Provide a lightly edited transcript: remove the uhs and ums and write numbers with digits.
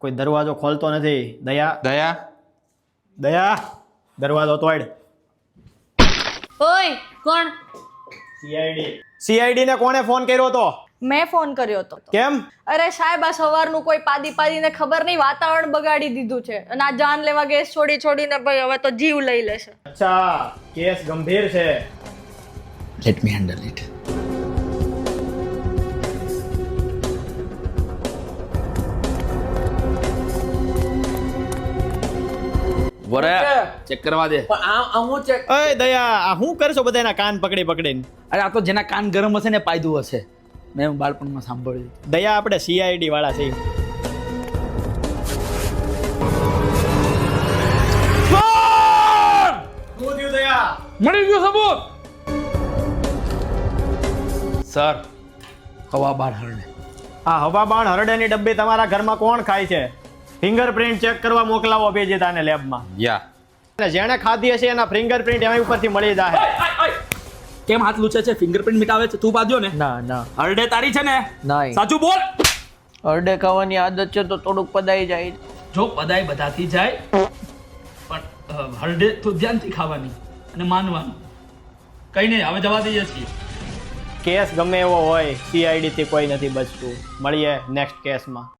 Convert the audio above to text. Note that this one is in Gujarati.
કોઈ દરવાજો ખોલતો નથી. દયા દયા દયા દરવાજો તોડ. ઓય કોણ? સીઆઈડી ને કોણે ફોન કર્યો હતો? મેં ફોન કર્યો હતો. કેમ? અરે સાહેબ, આ સવારનું કોઈ પાદીને ખબર નહીં વાતાવરણ બગાડી દીધું છે અને આ જાન લેવા ગેસ છોડીને ભાઈ હવે તો જીવ લઈ લેશે. અચ્છા, કેસ ગંભીર છે. Let me handle it. વરે ચેક કરવા દે. પણ આ હું ચેક. અય દયા, આ શું કરશો બધાના કાન પકડીને? અરે આ તો જેના કાન ગરમ હશે ને પાયદું હશે. મેં બાળપણમાં સાંભળ્યું. દયા, આપણે સીઆઈડી વાળા છીએ. શું થયું દયા? મળી ગયું સબૂત. સર, હવા બાર હરણે. આ હવાબાણ હરડેની ડબ્બી તમારા ઘરમાં કોણ ખાય છે? ફિંગરપ્રિન્ટ ચેક કરવા મોકલાવો અભિજીતાને લેબમાં. યા જેણે ખાધી હશે એના ફિંગરપ્રિન્ટ એની ઉપરથી મળી જાય. કેમ હાથ લૂછે છે? ફિંગરપ્રિન્ટ મિટાવે છે? તું બાંધ્યો ને? ના હરડે તારી છે ને? નહીં. સાચું બોલ. અરડે ખાવાની આદત છે તો થોડુંક પદાઈ જાય. જો બધાય બધાથી જાય પણ હરડે તો ધ્યાનથી ખાવાની અને માનવાનું. કઈ નહીં, હવે જવા દઈએ છીએ. કેસ ગમે એવો હોય, સીઆઈડી થી કોઈ નથી બચતું. મળીએ નેક્સ્ટ કેસમાં.